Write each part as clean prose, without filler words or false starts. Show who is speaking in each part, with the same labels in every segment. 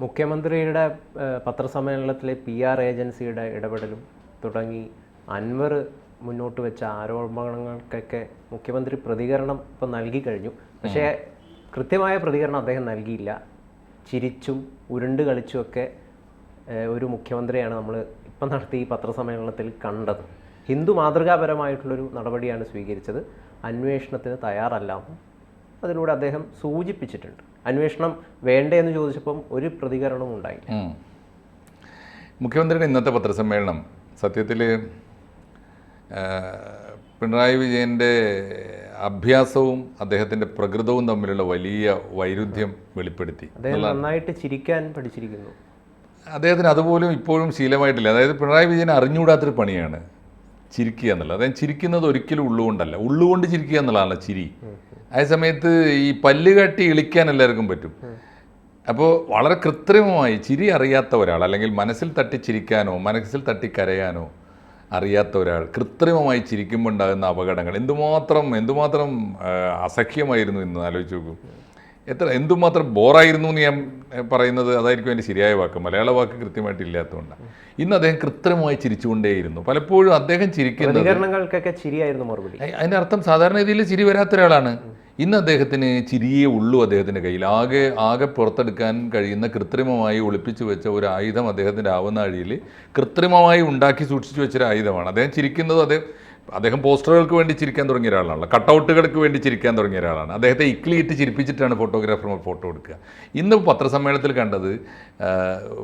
Speaker 1: മുഖ്യമന്ത്രിയുടെ പത്രസമ്മേളനത്തിലെ PR ഏജൻസിയുടെ ഇടപെടലും തുടങ്ങി അൻവർ മുന്നോട്ട് വെച്ച ആരോപണങ്ങൾക്കൊക്കെ മുഖ്യമന്ത്രി പ്രതികരണം ഇപ്പം നൽകി കഴിഞ്ഞു. പക്ഷേ കൃത്യമായ പ്രതികരണം അദ്ദേഹം നൽകിയില്ല. ചിരിച്ചും ഉരുണ്ട് കളിച്ചുമൊക്കെ ഒരു മുഖ്യമന്ത്രിയാണ് നമ്മൾ ഇപ്പം നടത്തിയ ഈ പത്രസമ്മേളനത്തിൽ കണ്ടത്. ഹിന്ദു മാതൃകാപരമായിട്ടുള്ളൊരു നടപടിയാണ് സ്വീകരിച്ചത്. അന്വേഷണത്തിന് തയ്യാറല്ലാന്നും അതിലൂടെ അദ്ദേഹം സൂചിപ്പിച്ചിട്ടുണ്ട്. അന്വേഷണം വേണ്ടേ എന്ന് ചോദിച്ചപ്പം ഒരു പ്രതികരണവും ഉണ്ടായില്ല.
Speaker 2: മുഖ്യമന്ത്രിയുടെ ഇന്നത്തെ പത്രസമ്മേളനം സത്യത്തിൽ പിണറായി വിജയൻ്റെ അഭ്യാസവും അദ്ദേഹത്തിൻ്റെ പ്രകൃതവും തമ്മിലുള്ള വലിയ വൈരുദ്ധ്യം വെളിപ്പെടുത്തി.
Speaker 1: അദ്ദേഹം നന്നായിട്ട് ചിരിക്കാൻ പഠിച്ചിരിക്കുന്നു.
Speaker 2: അദ്ദേഹത്തിന് അതുപോലും ഇപ്പോഴും ശീലമായിട്ടില്ല. അതായത് പിണറായി വിജയൻ അറിഞ്ഞുകൂടാത്തൊരു പണിയാണ് ചിരിക്കുക എന്നുള്ളത്. അതായത് ചിരിക്കുന്നത് ഒരിക്കലും ഉള്ളുകൊണ്ടല്ല, ഉള്ളുകൊണ്ട് ചിരിക്കുക എന്നുള്ളതാണ് ചിരി. അതേ സമയത്ത് ഈ പല്ല് കാട്ടി ഇളിക്കാൻ എല്ലാവർക്കും പറ്റും. അപ്പോൾ വളരെ കൃത്രിമമായി ചിരി അറിയാത്ത ഒരാൾ, അല്ലെങ്കിൽ മനസ്സിൽ തട്ടി ചിരിക്കാനോ മനസ്സിൽ തട്ടി കരയാനോ അറിയാത്ത ഒരാൾ കൃത്രിമമായി ചിരിക്കുമ്പോൾ ഉണ്ടാകുന്ന അപകടങ്ങൾ എന്തുമാത്രം അസഖ്യമായിരുന്നു എന്ന് ആലോചിച്ച് നോക്കൂ. എന്തുമാത്രം ബോറായിരുന്നു എന്ന് ഞാൻ പറയുന്നത് അതായിരിക്കും എൻ്റെ ശരിയായ വാക്ക്. മലയാള വാക്ക് കൃത്യമായിട്ട് ഇല്ലാത്തതുകൊണ്ടാണ്. ഇന്ന് അദ്ദേഹം കൃത്രിമമായി ചിരിച്ചുകൊണ്ടേയിരുന്നു. പലപ്പോഴും അദ്ദേഹം ചിരിക്കുന്നത്
Speaker 1: ചിരിയായിരുന്നു മറുപടി.
Speaker 2: അതിൻ്റെ അർത്ഥം സാധാരണ രീതിയിൽ ചിരി വരാത്ത ഒരാളാണ്. ഇന്ന് അദ്ദേഹത്തിന് ചിരിയേ ഉള്ളൂ. അദ്ദേഹത്തിൻ്റെ കയ്യിൽ ആകെ പുറത്തെടുക്കാൻ കഴിയുന്ന കൃത്രിമമായി ഒളിപ്പിച്ചു വെച്ച ഒരു ആയുധം അദ്ദേഹത്തിൻ്റെ ആവനാഴിയിൽ കൃത്രിമമായി ഉണ്ടാക്കി സൂക്ഷിച്ചു വെച്ചൊരു ആയുധമാണ്. അദ്ദേഹം ചിരിക്കുന്നത് അദ്ദേഹം പോസ്റ്ററുകൾക്ക് വേണ്ടി ചിരിക്കാൻ തുടങ്ങിയ ഒരാളാണ്, കട്ടൗട്ടുകൾക്ക് വേണ്ടി ചിരിക്കാൻ തുടങ്ങിയ ഒരാളാണ്. അദ്ദേഹത്തെ ഇക്ലിയിട്ട് ചിരിപ്പിച്ചിട്ടാണ് ഫോട്ടോഗ്രാഫർമാർ ഫോട്ടോ എടുക്കുക. ഇന്ന് പത്രസമ്മേളനത്തിൽ കണ്ടത്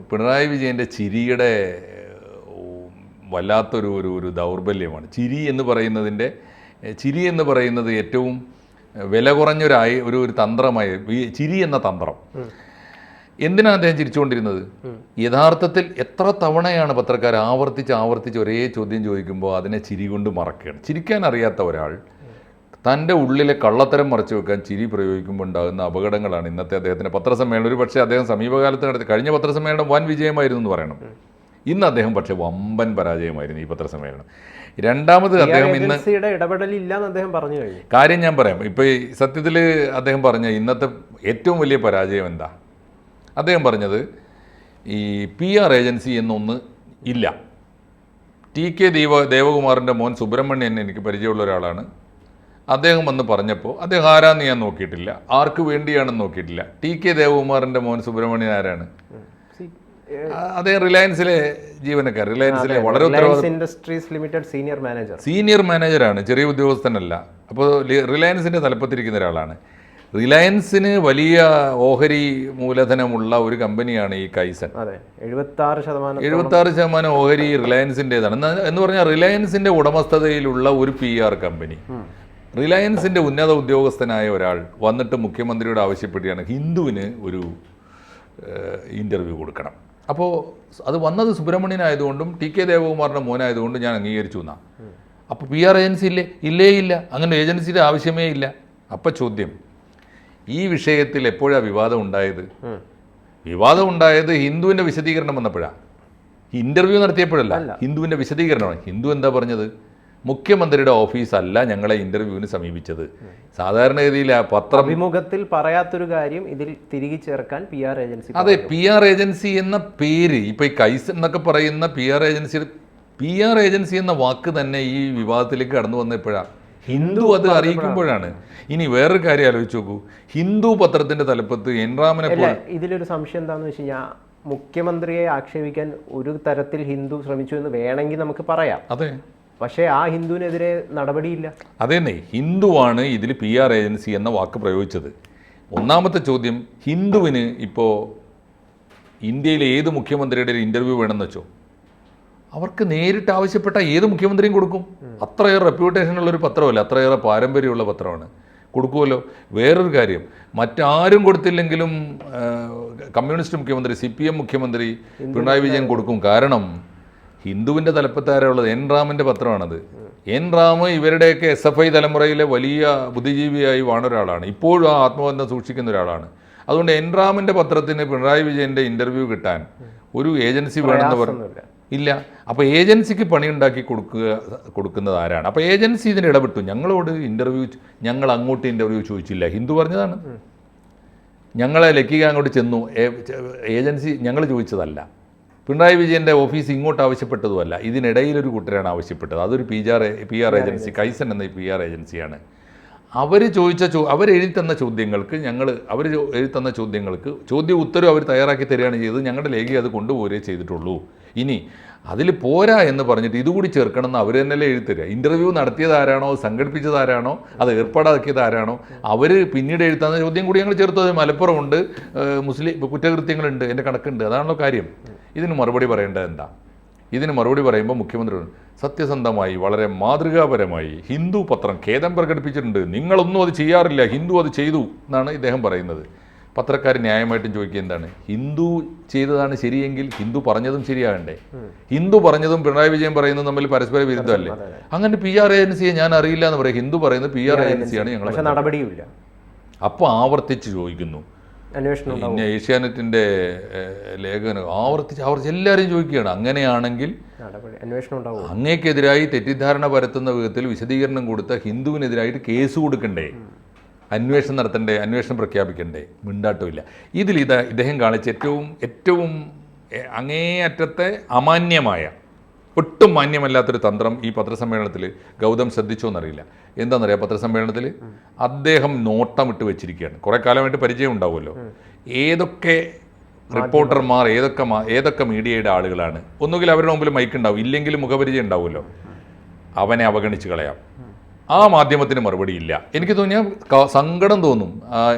Speaker 2: പിണറായി വിജയൻ്റെ ചിരിയുടെ വല്ലാത്തൊരു ഒരു ദൗർബല്യമാണ്. ചിരി എന്ന് പറയുന്നത് ഏറ്റവും വില കുറഞ്ഞൊരു തന്ത്രമായി ചിരി എന്ന തന്ത്രം. എന്തിനാണ് അദ്ദേഹം ചിരിച്ചുകൊണ്ടിരുന്നത്? യഥാർത്ഥത്തിൽ എത്ര തവണയാണ് പത്രക്കാർ ആവർത്തിച്ച് ഒരേ ചോദ്യം ചോദിക്കുമ്പോൾ അതിനെ ചിരി കൊണ്ട് മറക്കുകയാണ്. ചിരിക്കാൻ അറിയാത്ത ഒരാൾ തൻ്റെ ഉള്ളിലെ കള്ളത്തരം മറച്ചു വെക്കാൻ ചിരി പ്രയോഗിക്കുമ്പോൾ ഉണ്ടാകുന്ന അപകടങ്ങളാണ് ഇന്നത്തെ അദ്ദേഹത്തിൻ്റെ പത്രസമ്മേളനം. ഒരു പക്ഷേ അദ്ദേഹം സമീപകാലത്ത് നടത്തി കഴിഞ്ഞ പത്രസമ്മേളനം വൻ വിജയമായിരുന്നു എന്ന് പറയണം. ഇന്ന് അദ്ദേഹം പക്ഷേ വമ്പൻ പരാജയമായിരുന്നു ഈ പത്രസമ്മേളനം. രണ്ടാമത് അദ്ദേഹം ഇന്ന്
Speaker 1: ഇടപെടലില്ലെന്ന് അദ്ദേഹം പറഞ്ഞു കഴിഞ്ഞു.
Speaker 2: കാര്യം ഞാൻ പറയാം. ഇപ്പോൾ ഈ സത്യത്തിൽ അദ്ദേഹം പറഞ്ഞ ഇന്നത്തെ ഏറ്റവും വലിയ പരാജയം എന്താ? അദ്ദേഹം പറഞ്ഞത് ഈ PR ഏജൻസി എന്നൊന്ന് ഇല്ല. TK ദേവകുമാറിൻ്റെ മോൻ സുബ്രഹ്മണ്യൻ എനിക്ക് പരിചയമുള്ള ഒരാളാണ്. അദ്ദേഹം വന്ന് പറഞ്ഞപ്പോൾ അദ്ദേഹം ആരാന്ന് ഞാൻ നോക്കിയിട്ടില്ല, ആർക്ക് വേണ്ടിയാണെന്ന് നോക്കിയിട്ടില്ല. TK ദേവകുമാറിൻ്റെ മോൻ സുബ്രഹ്മണ്യൻ ആരാണ്? അദ്ദേഹം റിലയൻസിലെ ജീവനക്കാർ, റിലയൻസിലെ വളരെ
Speaker 1: ഇൻഡസ്ട്രീസ് ലിമിറ്റഡ്
Speaker 2: സീനിയർ മാനേജറാണ്, ചെറിയ ഉദ്യോഗസ്ഥനല്ല. അപ്പോൾ റിലയൻസിൻ്റെ തലപ്പത്തിരിക്കുന്ന ഒരാളാണ്. റിലയൻസിന് വലിയ ഓഹരി മൂലധനമുള്ള ഒരു കമ്പനിയാണ് ഈ കൈസൺ. 76% ഓഹരി റിലയൻസിൻ്റെതാണ്. എന്ന് പറഞ്ഞാൽ റിലയൻസിൻ്റെ ഉടമസ്ഥതയിലുള്ള ഒരു PR കമ്പനി. റിലയൻസിൻ്റെ ഉന്നത ഉദ്യോഗസ്ഥനായ ഒരാൾ വന്നിട്ട് മുഖ്യമന്ത്രിയോട് ആവശ്യപ്പെടുകയാണ് ഹിന്ദുവിന് ഒരു ഇൻ്റർവ്യൂ കൊടുക്കണം. അപ്പോൾ അത് വന്നത് സുബ്രഹ്മണ്യനായതുകൊണ്ടും TK ദേവകുമാറിൻ്റെ മോനായതുകൊണ്ടും ഞാൻ അംഗീകരിച്ചു എന്നാണ്. അപ്പോൾ PR ഏജൻസി ഇല്ല, അങ്ങനെ ഏജൻസിയുടെ ആവശ്യമേ ഇല്ല. അപ്പം ചോദ്യം, ഈ വിഷയത്തിൽ എപ്പോഴാണ് വിവാദം ഉണ്ടായത്? ഹിന്ദുവിൻ്റെ വിശദീകരണം വന്നപ്പോഴാണ്. ഇൻ്റർവ്യൂ നടത്തിയപ്പോഴല്ല, ഹിന്ദുവിൻ്റെ വിശദീകരണമാണ്. ഹിന്ദു എന്താ പറഞ്ഞത്? മുഖ്യമന്ത്രിയുടെ ഓഫീസല്ല ഞങ്ങളെ ഇൻ്റർവ്യൂവിന് സമീപിച്ചത്. സാധാരണഗതിയിൽ
Speaker 1: അഭിമുഖത്തിൽ പറയാത്തൊരു കാര്യം ഇതിൽ തിരികെ ചേർക്കാൻ PR ഏജൻസി.
Speaker 2: അതെ, PR ഏജൻസി എന്ന പേര് ഇപ്പോൾ ഈ കൈസ് എന്നൊക്കെ പറയുന്ന PR ഏജൻസി എന്ന വാക്ക് തന്നെ ഈ വിവാദത്തിലേക്ക് കടന്നു വന്നപ്പോഴാണ്. ഹിന്ദു അത് അറിയിക്കുമ്പോഴാണ്. ഇനി വേറൊരു കാര്യം ആലോചിച്ച് നോക്കൂ. ഹിന്ദു പത്രത്തിന്റെ തലപ്പത്ത് എൻറാമിനെ പോലെ
Speaker 1: ഇതിലൊരു സംശയം എന്താണെന്ന് വെച്ച് കഴിഞ്ഞാൽ മുഖ്യമന്ത്രിയെ ആക്ഷേപിക്കാൻ ഒരു തരത്തിൽ ഹിന്ദു ശ്രമിച്ചു എന്ന് വേണമെങ്കിൽ നമുക്ക് പറയാം.
Speaker 2: അതെ,
Speaker 1: പക്ഷേ ആ ഹിന്ദുവിനെതിരെ നടപടിയില്ല.
Speaker 2: അതേന്നെ, ഹിന്ദുവാണ് ഇതിൽ PR ഏജൻസി എന്ന വാക്ക് പ്രയോഗിച്ചത്. ഒന്നാമത്തെ ചോദ്യം, ഹിന്ദുവിന് ഇപ്പോൾ ഇന്ത്യയിലെ ഏത് മുഖ്യമന്ത്രിയുടെ ഒരു ഇൻ്റർവ്യൂ വേണമെന്ന് വെച്ചോ, അവർക്ക് നേരിട്ട് ആവശ്യപ്പെട്ട ഏത് മുഖ്യമന്ത്രിയും കൊടുക്കും. അത്രയേറെ റെപ്യൂട്ടേഷനുള്ളൊരു പത്രമല്ല, അത്രയേറെ പാരമ്പര്യമുള്ള പത്രമാണ്, കൊടുക്കുമല്ലോ. വേറൊരു കാര്യം, മറ്റാരും കൊടുത്തില്ലെങ്കിലും കമ്മ്യൂണിസ്റ്റ് മുഖ്യമന്ത്രി, CPM മുഖ്യമന്ത്രി പിണറായി വിജയൻ കൊടുക്കും. കാരണം ഹിന്ദുവിൻ്റെ തലപ്പത്താരുള്ളത് എൻറാമിൻ്റെ പത്രമാണത്. എൻറാം ഇവരുടെയൊക്കെ SFI തലമുറയിലെ വലിയ ബുദ്ധിജീവിയായി വാണ ഒരാളാണ്, ഇപ്പോഴും ആ ആത്മബന്ധം സൂക്ഷിക്കുന്ന ഒരാളാണ്. അതുകൊണ്ട് എൻറാമിൻ്റെ പത്രത്തിന് പിണറായി വിജയൻ്റെ ഇൻ്റർവ്യൂ കിട്ടാൻ ഒരു ഏജൻസി വേണമെന്ന് പറഞ്ഞു ഇല്ല. അപ്പോൾ ഏജൻസിക്ക് പണിയുണ്ടാക്കി കൊടുക്കുന്നത് ആരാണ്? അപ്പോൾ ഏജൻസി ഇതിന് ഇടപെട്ടു. ഞങ്ങൾ അങ്ങോട്ട് ഇൻ്റർവ്യൂ ചോദിച്ചില്ല, ഹിന്ദു പറഞ്ഞതാണ്. ഞങ്ങളെ ലക്കിക അങ്ങോട്ട് ചെന്നു. ഏജൻസി ഞങ്ങൾ ചോദിച്ചതല്ല, പിണറായി വിജയൻ്റെ ഓഫീസ് ഇങ്ങോട്ട് ആവശ്യപ്പെട്ടതുമല്ല, ഇതിനിടയിലൊരു കൂട്ടരാണ് ആവശ്യപ്പെട്ടത്. അതൊരു പി ആർ ഏജൻസി, കൈസൻ എന്ന PR ഏജൻസിയാണ്. അവർ അവരെഴുതി തന്ന ചോദ്യങ്ങൾക്ക് ചോദ്യം ഉത്തരവ് അവർ തയ്യാറാക്കി തരികയാണ് ചെയ്തത്. ഞങ്ങളുടെ ലേഖി അത് കൊണ്ടുപോരുകയേ ചെയ്തിട്ടുള്ളൂ. ഇനി അതിൽ പോരാ എന്ന് പറഞ്ഞിട്ട് ഇതുകൂടി ചേർക്കണമെന്ന് അവർ തന്നെയല്ലേ എഴുതി തരിക. ഇൻ്റർവ്യൂ നടത്തിയതാരാണോ, സംഘടിപ്പിച്ചതാരാണോ, അത് ഏർപ്പാടാക്കിയതാരാണോ, അവർ പിന്നീട് എഴുതാന്ന ചോദ്യം കൂടി ഞങ്ങൾ ചേർത്തു. അത് മലപ്പുറമുണ്ട്, മുസ്ലിം കുറ്റകൃത്യങ്ങളുണ്ട്, എൻ്റെ കണക്കുണ്ട്. അതാണല്ലോ കാര്യം. ഇതിന് മറുപടി പറയേണ്ടത് എന്താ? ഇതിന് മറുപടി പറയുമ്പോൾ മുഖ്യമന്ത്രി സത്യസന്ധമായി വളരെ മാതൃകാപരമായി ഹിന്ദു പത്രം ഖേദം പ്രകടിപ്പിച്ചിട്ടുണ്ട്, നിങ്ങളൊന്നും അത് ചെയ്യാറില്ല, ഹിന്ദു അത് ചെയ്തു എന്നാണ് ഇദ്ദേഹം പറയുന്നത്. പത്രക്കാർ ന്യായമായിട്ടും ചോദിക്കുക എന്താണ്, ഹിന്ദു ചെയ്തതാണ് ശരിയെങ്കിൽ ഹിന്ദു പറഞ്ഞതും ശരിയാകണ്ടേ? ഹിന്ദു പറഞ്ഞതും പിണറായി വിജയൻ പറയുന്നതും തമ്മിൽ പരസ്പര വിരുദ്ധമല്ലേ? അങ്ങനെ PR ഏജൻസിയെ ഞാൻ അറിയില്ല എന്ന് പറയും. ഹിന്ദു പറയുന്നത് PR ഏജൻസിയാണ് ഞങ്ങൾ,
Speaker 1: നടപടിയുമില്ല. അപ്പോൾ
Speaker 2: ആവർത്തിച്ച് ചോദിക്കുന്നു. പിന്നെ ഏഷ്യാനെറ്റിൻ്റെ ലേഖനം ആവർത്തിച്ച് എല്ലാവരും ചോദിക്കുകയാണ്, അങ്ങനെയാണെങ്കിൽ അങ്ങേക്കെതിരായി തെറ്റിദ്ധാരണ പരത്തുന്ന വിധത്തിൽ വിശദീകരണം കൊടുത്ത ഹിന്ദുവിനെതിരായിട്ട് കേസ് കൊടുക്കണ്ടേ? അന്വേഷണം നടത്തണ്ടേ? അന്വേഷണം പ്രഖ്യാപിക്കണ്ടേ? മിണ്ടാട്ടമില്ല. ഇദ്ദേഹം കാണിച്ച ഏറ്റവും അങ്ങേയറ്റത്തെ അമാന്യമായ, ഒട്ടും മാന്യമല്ലാത്തൊരു തന്ത്രം ഈ പത്രസമ്മേളനത്തിൽ ഗൗതം ശ്രദ്ധിച്ചോ എന്നറിയില്ല. എന്താണെന്നറിയാം, പത്രസമ്മേളനത്തിൽ അദ്ദേഹം നോട്ടമിട്ട് വെച്ചിരിക്കുകയാണ്. കുറേ കാലമായിട്ട് പരിചയം ഉണ്ടാവുമല്ലോ, ഏതൊക്കെ റിപ്പോർട്ടർമാർ, ഏതൊക്കെ മീഡിയയുടെ ആളുകളാണ്, ഒന്നുകിൽ അവരുടെ മുമ്പിൽ മൈക്ക് ഉണ്ടാവും, ഇല്ലെങ്കിൽ മുഖപരിചയം ഉണ്ടാവുമല്ലോ, അവനെ അവഗണിച്ച് കളയാം. ആ മാധ്യമത്തിന് മറുപടിയില്ല. എനിക്ക് തോന്നിയാൽ സങ്കടം തോന്നും.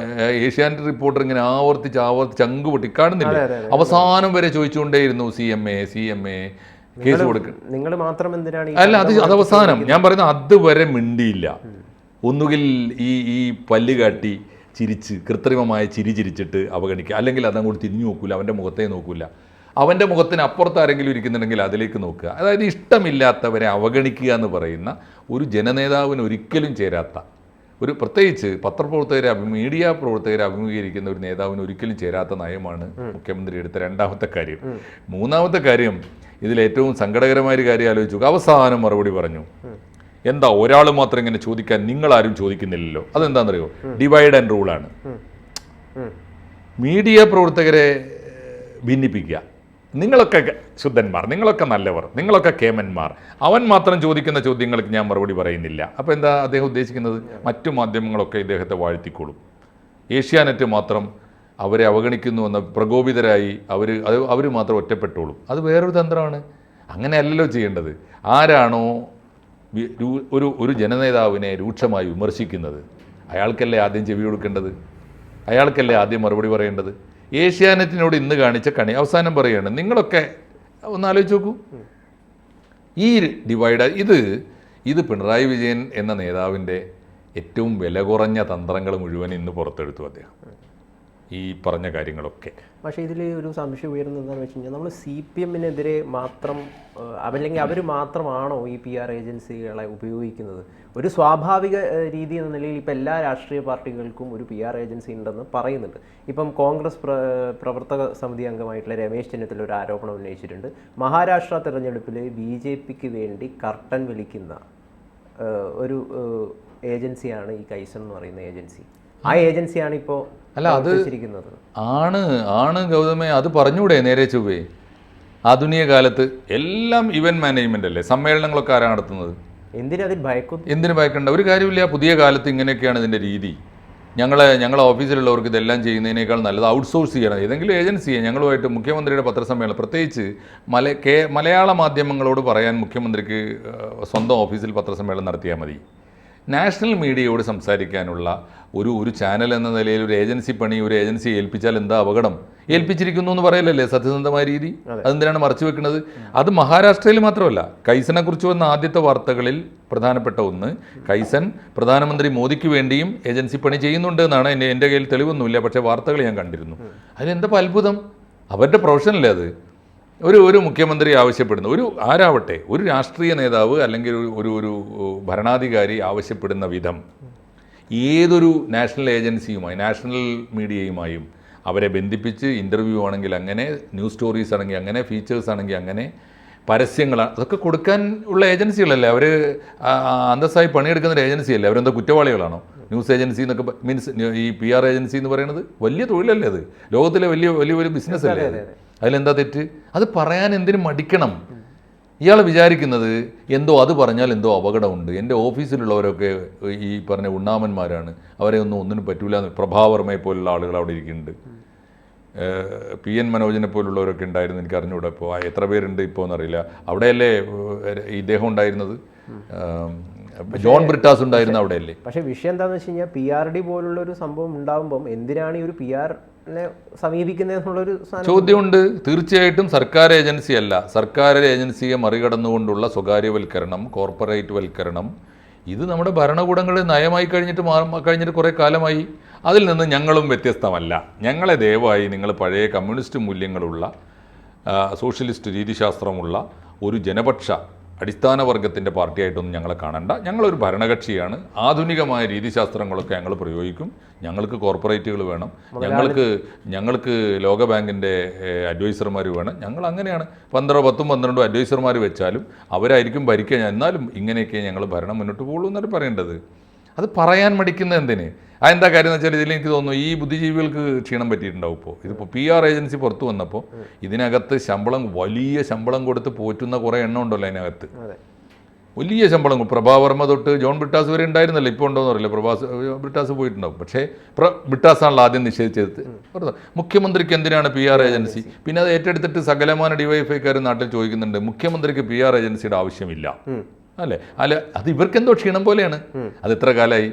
Speaker 2: ഏഷ്യാനെറ്റ് റിപ്പോർട്ടർ ഇങ്ങനെ ആവർത്തിച്ച് അങ്കുപൊട്ടി കാണുന്നില്ല, അവസാനം വരെ ചോദിച്ചുകൊണ്ടേയിരുന്നു CMA കേസ് കൊടുക്കുക.
Speaker 1: നിങ്ങൾ മാത്രം എന്തിനാണ്?
Speaker 2: അല്ല, അത് അവസാനം ഞാൻ പറയുന്നത് അതുവരെ മിണ്ടിയില്ല. ഒന്നുകിൽ ഈ പല്ല് കാട്ടി ചിരിച്ച് കൃത്രിമമായ ചിരിച്ചിട്ട് അവഗണിക്കുക, അല്ലെങ്കിൽ അതങ്ങോട്ട് തിരിഞ്ഞു നോക്കൂല, അവൻ്റെ മുഖത്തേ നോക്കൂല, അവൻ്റെ മുഖത്തിന് അപ്പുറത്ത് ആരെങ്കിലും ഇരിക്കുന്നുണ്ടെങ്കിൽ അതിലേക്ക് നോക്കുക. അതായത് ഇഷ്ടമില്ലാത്തവരെ അവഗണിക്കുക എന്ന് പറയുന്ന ഒരു ജനനേതാവിന് ഒരിക്കലും ചേരാത്ത ഒരു, പ്രത്യേകിച്ച് മീഡിയ പ്രവർത്തകരെ അഭിമുഖീകരിക്കുന്ന ഒരു നേതാവിന് ഒരിക്കലും ചേരാത്ത നയമാണ് മുഖ്യമന്ത്രി എടുത്ത രണ്ടാമത്തെ കാര്യം. മൂന്നാമത്തെ കാര്യം, ഇതിലേറ്റവും സങ്കടകരമായ ഒരു കാര്യം ആലോചിച്ചു. അവസാനം മറുപടി പറഞ്ഞു, എന്താ ഒരാൾ മാത്രം ഇങ്ങനെ ചോദിക്കാൻ നിങ്ങളാരും ചോദിക്കുന്നില്ലല്ലോ. അതെന്താണെന്നറിയോ? ഡിവൈഡ് ആൻഡ് റൂളാണ്. മീഡിയ പ്രവർത്തകരെ ഭിന്നിപ്പിക്കുക. നിങ്ങളൊക്കെ ശുദ്ധന്മാർ, നിങ്ങളൊക്കെ നല്ലവർ, നിങ്ങളൊക്കെ കേമന്മാർ, അവൻ മാത്രം ചോദിക്കുന്ന ചോദ്യങ്ങൾക്ക് ഞാൻ മറുപടി പറയുന്നില്ല. അപ്പോൾ എന്താ അദ്ദേഹം ഉദ്ദേശിക്കുന്നത്? മറ്റു മാധ്യമങ്ങളൊക്കെ ഇദ്ദേഹത്തെ വാഴ്ത്തിക്കോളും, ഏഷ്യാനെറ്റ് മാത്രം അവരെ അവഗണിക്കുന്നുവെന്ന പ്രകോപിതരായി അവർ മാത്രം ഒറ്റപ്പെട്ടോളും. അത് വേറൊരു തന്ത്രമാണ്. അങ്ങനെയല്ലല്ലോ ചെയ്യേണ്ടത്. ആരാണോ ഒരു ജനനേതാവിനെ രൂക്ഷമായി വിമർശിക്കുന്നത്, അയാൾക്കല്ലേ ആദ്യം ചെവി കൊടുക്കേണ്ടത്, അയാൾക്കല്ലേ ആദ്യം മറുപടി പറയേണ്ടത്. ഏഷ്യാനെറ്റിനോട് ഇന്ന് കാണിച്ച കണി അവസാനം പറയുകയാണ്, നിങ്ങളൊക്കെ ഒന്ന് ആലോചിച്ച് നോക്കൂ. ഈ ഡിവൈഡ് ഇത് പിണറായി വിജയൻ എന്ന നേതാവിൻ്റെ ഏറ്റവും വില കുറഞ്ഞ തന്ത്രങ്ങൾ മുഴുവൻ ഇന്ന് പുറത്തെടുത്തു അദ്ദേഹം, ഈ പറഞ്ഞ കാര്യങ്ങളൊക്കെ.
Speaker 1: പക്ഷേ ഇതിൽ ഒരു സംശയം ഉയർന്നത് എന്താണെന്ന് വെച്ച് കഴിഞ്ഞാൽ, നമ്മൾ CPM-നെതിരെ മാത്രം, അല്ലെങ്കിൽ അവർ മാത്രമാണോ ഈ PR ഏജൻസികളെ ഉപയോഗിക്കുന്നത്? ഒരു സ്വാഭാവിക രീതി എന്ന നിലയിൽ ഇപ്പോൾ എല്ലാ രാഷ്ട്രീയ പാർട്ടികൾക്കും ഒരു PR ഏജൻസി ഉണ്ടെന്ന് പറയുന്നുണ്ട്. ഇപ്പം കോൺഗ്രസ് പ്രവർത്തക സമിതി അംഗമായിട്ടുള്ള രമേശ് ചെന്നിത്തല ഒരു ആരോപണം ഉന്നയിച്ചിട്ടുണ്ട്. മഹാരാഷ്ട്ര തെരഞ്ഞെടുപ്പിൽ BJP-ക്ക് വേണ്ടി കർട്ടൻ വലിക്കുന്ന ഒരു ഏജൻസിയാണ് ഈ കൈസൺ എന്ന് പറയുന്ന ഏജൻസി. ആ ഏജൻസിയാണ് ഇപ്പോൾ
Speaker 2: ആണ് ഗൗതമേ. അത് പറഞ്ഞൂടെ നേരെ ചൊവ്വേ? ആധുനിക കാലത്ത് എല്ലാം ഇവന്റ് മാനേജ്മെന്റ് അല്ലേ, സമ്മേളനങ്ങളൊക്കെ ആരാണ് നടത്തുന്നത്? എന്തിനു ഭയക്കണ്ട? ഒരു കാര്യമില്ല. പുതിയ കാലത്ത് ഇങ്ങനെയൊക്കെയാണ് ഇതിൻ്റെ രീതി. ഞങ്ങളെ ഓഫീസിലുള്ളവർക്ക് ഇതെല്ലാം ചെയ്യുന്നതിനേക്കാൾ നല്ലത് ഔട്ട്സോഴ്സ് ചെയ്യണം. ഏതെങ്കിലും ഏജൻസിയെ ഞങ്ങളുമായിട്ട് മുഖ്യമന്ത്രിയുടെ പത്രസമ്മേളനം, പ്രത്യേകിച്ച് മലയാള മാധ്യമങ്ങളോട് പറയാൻ മുഖ്യമന്ത്രിക്ക് സ്വന്തം ഓഫീസിൽ പത്രസമ്മേളനം നടത്തിയാൽ മതി. നാഷണൽ മീഡിയയോട് സംസാരിക്കാനുള്ള ഒരു ചാനൽ എന്ന നിലയിൽ ഒരു ഏജൻസി പണി ഒരു ഏജൻസിയെ ഏൽപ്പിച്ചാൽ എന്താ അപകടം? ഏൽപ്പിച്ചിരിക്കുന്നു എന്ന് പറയലല്ലേ സത്യസന്ധമായ രീതി? അതെന്തിനാണ് മറച്ചു വെക്കുന്നത്? അത് മഹാരാഷ്ട്രയിൽ മാത്രമല്ല, കൈസനെ കുറിച്ച് വന്ന ആദ്യത്തെ വാർത്തകളിൽ പ്രധാനപ്പെട്ട ഒന്ന്, കൈസൻ പ്രധാനമന്ത്രി മോദിക്ക് വേണ്ടിയും ഏജൻസി പണി ചെയ്യുന്നുണ്ട് എന്നാണ്. എൻ്റെ കയ്യിൽ തെളിവൊന്നുമില്ല, പക്ഷേ വാർത്തകൾ ഞാൻ കണ്ടിരുന്നു. അതിലെന്താ അത്ഭുതം? അവരുടെ പ്രൊഫഷനല്ലേ അത്. ഒരു മുഖ്യമന്ത്രി ആവശ്യപ്പെടുന്ന ആരാവട്ടെ, ഒരു രാഷ്ട്രീയ നേതാവ് അല്ലെങ്കിൽ ഒരു ഭരണാധികാരി ആവശ്യപ്പെടുന്ന വിധം ഏതൊരു നാഷണൽ ഏജൻസിയുമായി, നാഷണൽ മീഡിയയുമായും അവരെ ബന്ധിപ്പിച്ച് ഇൻ്റർവ്യൂ ആണെങ്കിൽ അങ്ങനെ, ന്യൂസ് സ്റ്റോറീസ് ആണെങ്കിൽ അങ്ങനെ, ഫീച്ചേഴ്സ് ആണെങ്കിൽ അങ്ങനെ, പരസ്യങ്ങൾ അതൊക്കെ കൊടുക്കാൻ ഉള്ള ഏജൻസികളല്ലേ. അവർ അന്തസ്സായി പണിയെടുക്കുന്ന ഒരു ഏജൻസിയല്ലേ. അവരെന്താ കുറ്റവാളികളാണോ? ന്യൂസ് ഏജൻസി എന്നൊക്കെ മീൻസ് ഈ PR ഏജൻസി എന്ന് പറയുന്നത് വലിയ തൊഴിലല്ലേ അത്, ലോകത്തിലെ വലിയ വലിയ വലിയ ബിസിനസ് അല്ലേ അത്, അതിലെന്താ തെറ്റ്? അത് പറയാൻ എന്തിനും മടിക്കണം? ഇയാൾ വിചാരിക്കുന്നത് എന്തോ അത് പറഞ്ഞാൽ എന്തോ അപകടമുണ്ട്, എൻ്റെ ഓഫീസിലുള്ളവരൊക്കെ ഈ പറഞ്ഞ ഉണ്ണാമന്മാരാണ്, അവരെ ഒന്നിനും പറ്റൂല. പ്രഭാവർമ്മയെ പോലുള്ള ആളുകൾ അവിടെ ഇരിക്കുന്നുണ്ട്, PN മനോജിനെ പോലുള്ളവരൊക്കെ ഉണ്ടായിരുന്നു, എനിക്ക് അറിഞ്ഞൂടെ ഇപ്പോൾ എത്ര പേരുണ്ട് ഇപ്പോൾ എന്നറിയില്ല. അവിടെയല്ലേ ഇദ്ദേഹം ഉണ്ടായിരുന്നത്, ജോൺ ബ്രിട്ടാസ് ഉണ്ടായിരുന്ന അവിടെയല്ലേ.
Speaker 1: പക്ഷേ വിഷയം എന്താണെന്ന് വെച്ച് കഴിഞ്ഞാൽ PRD പോലുള്ള ഒരു സംഭവം ഉണ്ടാകുമ്പം എന്തിനാണ് ഈ ഒരു PR-നെ സമീപിക്കുന്നതെന്നുള്ളൊരു
Speaker 2: ചോദ്യമുണ്ട്. തീർച്ചയായിട്ടും സർക്കാർ ഏജൻസി അല്ല, സർക്കാർ ഏജൻസിയെ മറികടന്നുകൊണ്ടുള്ള സ്വകാര്യവൽക്കരണം, കോർപ്പറേറ്റ് വൽക്കരണം, ഇത് നമ്മുടെ ഭരണകൂടങ്ങൾ നയമായി കഴിഞ്ഞിട്ട് കുറേ കാലമായി. അതിൽ നിന്ന് ഞങ്ങളും വ്യത്യസ്തമല്ല. ഞങ്ങളെ ദയവായി നിങ്ങൾ പഴയ കമ്മ്യൂണിസ്റ്റ് മൂല്യങ്ങളുള്ള സോഷ്യലിസ്റ്റ് രീതിശാസ്ത്രമുള്ള ഒരു ജനപക്ഷ അടിസ്ഥാന വർഗത്തിൻ്റെ പാർട്ടിയായിട്ടൊന്നും ഞങ്ങളെ കാണണ്ട. ഞങ്ങളൊരു ഭരണകക്ഷിയാണ്. ആധുനികമായ രീതിശാസ്ത്രങ്ങളൊക്കെ ഞങ്ങൾ പ്രയോഗിക്കും. ഞങ്ങൾക്ക് കോർപ്പറേറ്റുകൾ വേണം, ഞങ്ങൾക്ക് ലോകബാങ്കിൻ്റെ അഡ്വൈസർമാർ വേണം. ഞങ്ങൾ അങ്ങനെയാണ് 10-12 അഡ്വൈസർമാർ വെച്ചാലും അവരായിരിക്കും ഭരിക്കുക. എന്നാലും ഇങ്ങനെയൊക്കെ ഞങ്ങൾ ഭരണം മുന്നോട്ട് പോകുള്ളൂ എന്നാണ് പറയേണ്ടത്. അത് പറയാൻ മടിക്കുന്നത് എന്തിന്? അതെന്താ കാര്യം എന്ന് വെച്ചാൽ ഇതിൽ എനിക്ക് തോന്നുന്നു ഈ ബുദ്ധിജീവികൾക്ക് ക്ഷീണം പറ്റിയിട്ടുണ്ടാവും. ഇതിപ്പോൾ PR ഏജൻസി പുറത്തു വന്നപ്പോൾ ഇതിനകത്ത് വലിയ ശമ്പളം കൊടുത്ത് പോറ്റുന്ന കുറേ എണ്ണം ഉണ്ടല്ലോ അതിനകത്ത്, വലിയ ശമ്പളം. പ്രഭാവർമ്മ തൊട്ട് ജോൺ ബ്രിട്ടാസ് വരെ ഉണ്ടായിരുന്നല്ലോ, ഇപ്പോൾ ഉണ്ടോയെന്ന് അറിയില്ല. ബ്രിട്ടാസ് പോയിട്ടുണ്ടാവും, പക്ഷേ ബ്രിട്ടാസാണല്ലോ ആദ്യം നിഷേധിച്ചത്. മുഖ്യമന്ത്രിക്ക് എന്തിനാണ് PR ഏജൻസി? പിന്നെ അത് ഏറ്റെടുത്തിട്ട് സകലമാന DYFIക്കാർ നാട്ടിൽ ചോദിക്കുന്നുണ്ട്, മുഖ്യമന്ത്രിക്ക് PR ഏജൻസിയുടെ ആവശ്യമില്ല അല്ലേ? അത് ഇവർക്കെന്തോ ക്ഷീണം പോലെയാണ്. അത് എത്ര കാലമായി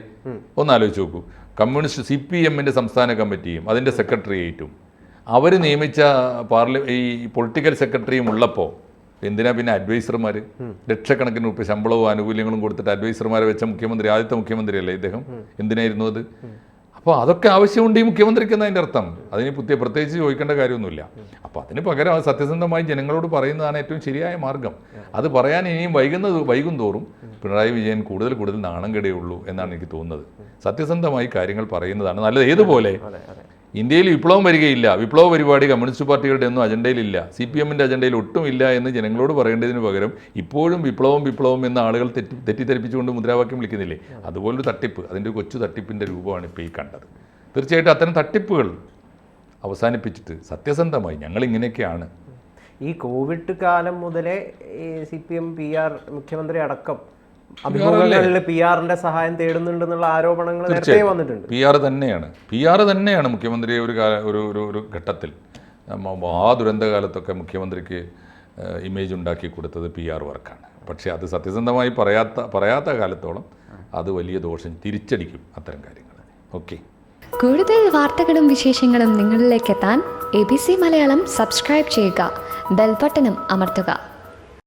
Speaker 2: ഒന്നാലോചിച്ച് നോക്കൂ. കമ്മ്യൂണിസ്റ്റ് CPM-ന്റെ സംസ്ഥാന കമ്മിറ്റിയും അതിൻ്റെ സെക്രട്ടേറിയറ്റും അവർ നിയമിച്ച ഈ പൊളിറ്റിക്കൽ സെക്രട്ടറിയും ഉള്ളപ്പോൾ എന്തിനാ പിന്നെ അഡ്വൈസർമാർ? ലക്ഷക്കണക്കിന് രൂപ ശമ്പളവും ആനുകൂല്യങ്ങളും കൊടുത്തിട്ട് അഡ്വൈസർമാരെ വെച്ച മുഖ്യമന്ത്രി, ആദ്യത്തെ മുഖ്യമന്ത്രിയല്ലേ ഇദ്ദേഹം? എന്തിനായിരുന്നു അത്? അപ്പോൾ അതൊക്കെ ആവശ്യമുണ്ട് ഈ മുഖ്യമന്ത്രിക്ക് എന്നതിൻ്റെ അർത്ഥം. അതിന് പ്രത്യേകിച്ച് ചോദിക്കേണ്ട കാര്യമൊന്നുമില്ല. അപ്പോൾ അതിന് പകരം അത് സത്യസന്ധമായി ജനങ്ങളോട് പറയുന്നതാണ് ഏറ്റവും ശരിയായ മാർഗം. അത് പറയാൻ ഇനിയും വൈകും തോറും പിണറായി വിജയൻ കൂടുതൽ നാണം കെടുകയുള്ളൂ എന്നാണ് എനിക്ക് തോന്നുന്നത്. സത്യസന്ധമായി കാര്യങ്ങൾ പറയുന്നതാണ് നല്ലത്. ഏതുപോലെ ഇന്ത്യയിൽ വിപ്ലവം വരികയില്ല, വിപ്ലവ പരിപാടി കമ്മ്യൂണിസ്റ്റ് പാർട്ടികളുടെ ഒന്നും അജണ്ടയിലില്ല, CPM-ന്റെ അജണ്ടയിൽ ഒട്ടും ഇല്ല എന്ന് ജനങ്ങളോട് പറയേണ്ടതിന് പകരം ഇപ്പോഴും വിപ്ലവം എന്ന ആളുകൾ തെറ്റിദ്ധരിപ്പിച്ചുകൊണ്ട് മുദ്രാവാക്യം വിളിക്കുന്നില്ലേ, അതുപോലൊരു തട്ടിപ്പ്, അതിൻ്റെ കൊച്ചു തട്ടിപ്പിൻ്റെ രൂപമാണ് ഇപ്പോൾ ഈ കണ്ടത്. തീർച്ചയായിട്ടും അത്തരം തട്ടിപ്പുകൾ അവസാനിപ്പിച്ചിട്ട് സത്യസന്ധമായി ഞങ്ങൾ ഇങ്ങനെയൊക്കെയാണ്.
Speaker 1: ഈ കോവിഡ് കാലം മുതലേ ഈ CPM PR മുഖ്യമന്ത്രി അടക്കം അഭിമുഖങ്ങളിൽ PR-ന്റെ സഹായം തേടുന്നുണ്ടെന്നുള്ള ആരോപണങ്ങൾ നേരത്തെ വന്നിട്ടുണ്ട്.
Speaker 2: PR തന്നെയാണ് മുഖ്യമന്ത്രിയെ ഒരു ഘട്ടത്തിൽ ദുരന്തകാലത്തൊക്കെ മുഖ്യമന്ത്രിക്ക് ഇമേജ് ഉണ്ടാക്കി കൊടുത്തത് PR വർക്കാണ്. പക്ഷേ അത് സത്യസന്ധമായി പറയാത്ത കാലത്തോളം അത് വലിയ ദോഷം തിരിച്ചടിക്കും അത്തരം കാര്യങ്ങൾ. ഓക്കെ,
Speaker 3: കൂടുതൽ വാർത്തകളും വിശേഷങ്ങളും നിങ്ങളിലേക്ക് എത്താൻ ABC മലയാളം സബ്സ്ക്രൈബ് ചെയ്യുക, ബെൽ ബട്ടണും അമർത്തുക.